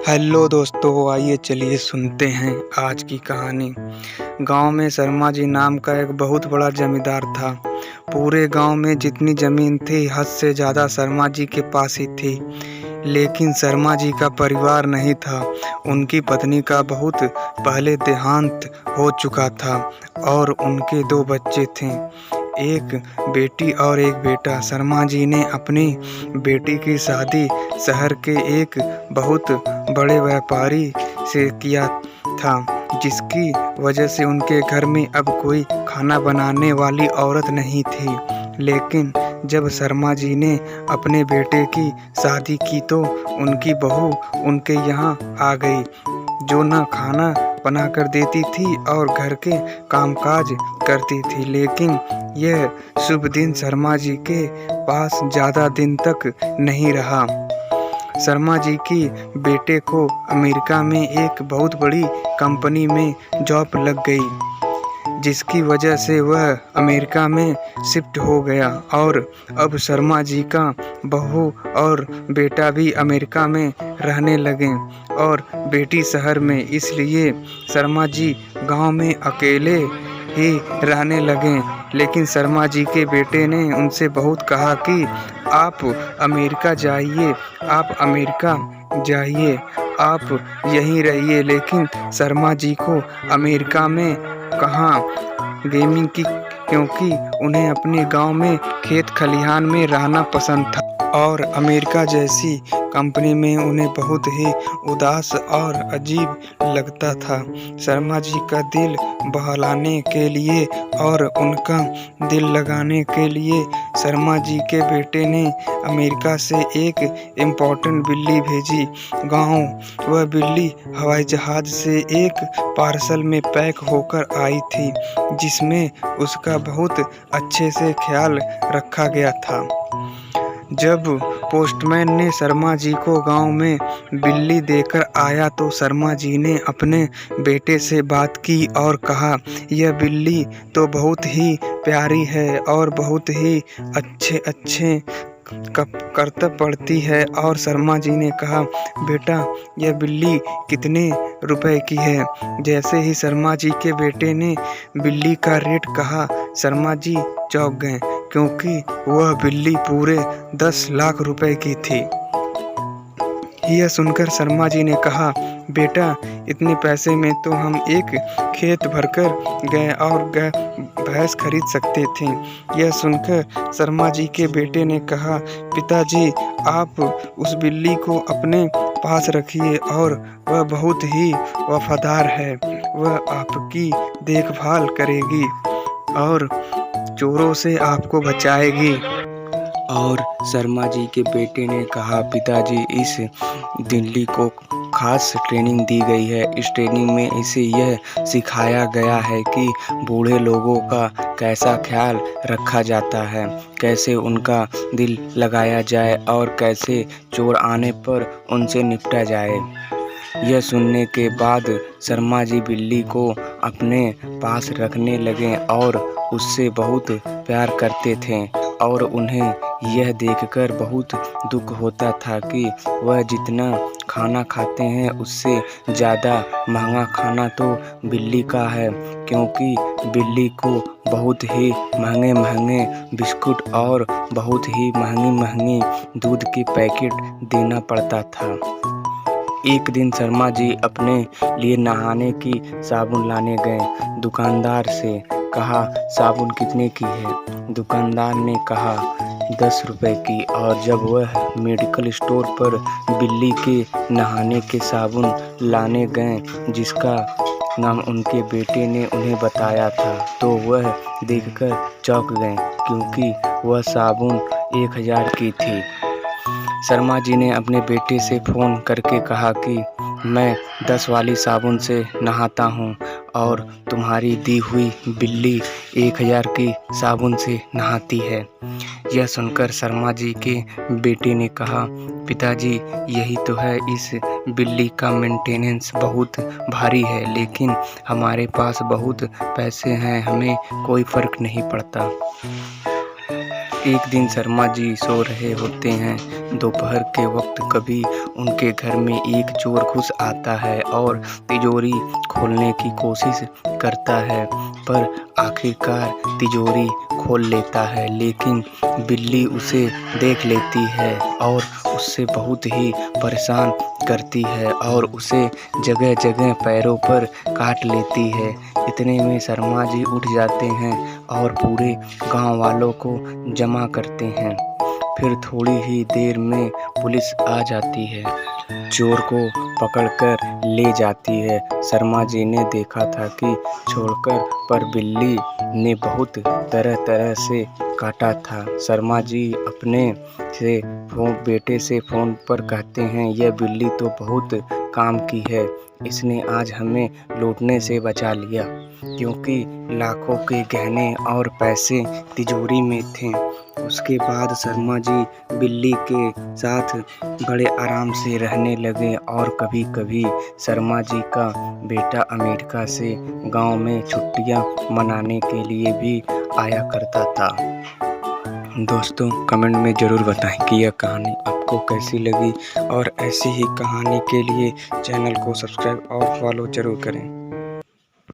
Hello दोस्तों, आइए चलिए सुनते हैं आज की कहानी। गांव में शर्मा जी नाम का एक बहुत बड़ा जमींदार था। पूरे गांव में जितनी जमीन थी हद से ज़्यादा शर्मा जी के पास ही थी। लेकिन शर्मा जी का परिवार नहीं था। उनकी पत्नी का बहुत पहले देहांत हो चुका था और उनके 2 बच्चे थे, एक बेटी और एक बेटा। शर्मा जी ने अपनी बेटी की शादी शहर के एक बहुत बड़े व्यापारी से किया था, जिसकी वजह से उनके घर में अब कोई खाना बनाने वाली औरत नहीं थी। लेकिन जब शर्मा जी ने अपने बेटे की शादी की तो उनकी बहू उनके यहाँ आ गई, जो न खाना बना कर देती थी और घर के कामकाज करती थी। लेकिन यह शुभ दिन शर्मा जी के पास ज़्यादा दिन तक नहीं रहा। शर्मा जी की बेटे को अमेरिका में एक बहुत बड़ी कंपनी में जॉब लग गई, जिसकी वजह से वह अमेरिका में शिफ्ट हो गया और अब शर्मा जी का बहू और बेटा भी अमेरिका में रहने लगे और बेटी शहर में। इसलिए शर्मा जी गांव में अकेले ही रहने लगे। लेकिन शर्मा जी के बेटे ने उनसे बहुत कहा कि आप अमेरिका जाइए, आप अमेरिका जाइए, आप यहीं रहिए। लेकिन शर्मा जी को अमेरिका में कहाँ गेमिंग की, क्योंकि उन्हें अपने गांव में खेत खलिहान में रहना पसंद था और अमेरिका जैसी कंपनी में उन्हें बहुत ही उदास और अजीब लगता था। शर्मा जी का दिल बहलाने के लिए और उनका दिल लगाने के लिए शर्मा जी के बेटे ने अमेरिका से एक इम्पोर्टेंट बिल्ली भेजी गांव। वह बिल्ली हवाई जहाज से एक पार्सल में पैक होकर आई थी, जिसमें उसका बहुत अच्छे से ख्याल रखा गया था। जब पोस्टमैन ने शर्मा जी को गांव में बिल्ली देकर आया तो शर्मा जी ने अपने बेटे से बात की और कहा, यह बिल्ली तो बहुत ही प्यारी है और बहुत ही अच्छे करतब पड़ती है। और शर्मा जी ने कहा, बेटा यह बिल्ली कितने रुपए की है? जैसे ही शर्मा जी के बेटे ने बिल्ली का रेट कहा, शर्मा जी चौंक गए, क्योंकि वह बिल्ली पूरे 10 लाख रुपए की थी। यह सुनकर शर्मा जी ने कहा, बेटा इतने पैसे में तो हम एक खेत भरकर गए और भैंस खरीद सकते थे। यह सुनकर शर्मा जी के बेटे ने कहा, पिताजी आप उस बिल्ली को अपने पास रखिए और वह बहुत ही वफादार है। वह आपकी देखभाल करेगी और चोरों से आपको बचाएगी। और शर्मा जी के बेटे ने कहा, पिताजी इस बिल्ली को खास ट्रेनिंग दी गई है। इस ट्रेनिंग में इसे यह सिखाया गया है कि बूढ़े लोगों का कैसा ख्याल रखा जाता है, कैसे उनका दिल लगाया जाए और कैसे चोर आने पर उनसे निपटा जाए। यह सुनने के बाद शर्मा जी बिल्ली को अपने पास रखने लगे और उससे बहुत प्यार करते थे और उन्हें यह देखकर बहुत दुख होता था कि वह जितना खाना खाते हैं उससे ज़्यादा महंगा खाना तो बिल्ली का है, क्योंकि बिल्ली को बहुत ही महंगे बिस्कुट और बहुत ही महंगी दूध के पैकेट देना पड़ता था। एक दिन शर्मा जी अपने लिए नहाने की साबुन लाने गए। दुकानदार से कहा, साबुन कितने की है? दुकानदार ने कहा, 10 रुपए की। और जब वह मेडिकल स्टोर पर बिल्ली के नहाने के साबुन लाने गए, जिसका नाम उनके बेटे ने उन्हें बताया था, तो वह देखकर चौंक गए, क्योंकि वह साबुन 1000 की थी। शर्मा जी ने अपने बेटे से फ़ोन करके कहा कि मैं 10 वाली साबुन से नहाता हूँ और तुम्हारी दी हुई बिल्ली 1000 की साबुन से नहाती है। यह सुनकर शर्मा जी के बेटे ने कहा, पिताजी यही तो है, इस बिल्ली का मेंटेनेंस बहुत भारी है, लेकिन हमारे पास बहुत पैसे हैं, हमें कोई फ़र्क नहीं पड़ता। एक दिन शर्मा जी सो रहे होते हैं। दोपहर के वक्त कभी उनके घर में एक चोर घुस आता है और तिजोरी खोलने की कोशिश करता है, पर आखिरकार तिजोरी खोल लेता है। लेकिन बिल्ली उसे देख लेती है और उससे बहुत ही परेशान करती है और उसे जगह जगह पैरों पर काट लेती है। इतने में शर्मा जी उठ जाते हैं और पूरे गांव वालों को जमा करते हैं। फिर थोड़ी ही देर में पुलिस आ जाती है, चोर को पकड़कर ले जाती है। शर्मा जी ने देखा था कि छोड़कर पर बिल्ली ने बहुत तरह तरह से काटा था। शर्मा जी अपने बेटे से फ़ोन पर कहते हैं, यह बिल्ली तो बहुत काम की है, इसने आज हमें लूटने से बचा लिया, क्योंकि लाखों के गहने और पैसे तिजोरी में थे। उसके बाद शर्मा जी बिल्ली के साथ बड़े आराम से रहने लगे और कभी कभी शर्मा जी का बेटा अमेरिका से गांव में छुट्टियां मनाने के लिए भी आया करता था। दोस्तों, कमेंट में ज़रूर बताएं कि यह कहानी आपको कैसी लगी और ऐसी ही कहानी के लिए चैनल को सब्सक्राइब और फॉलो ज़रूर करें।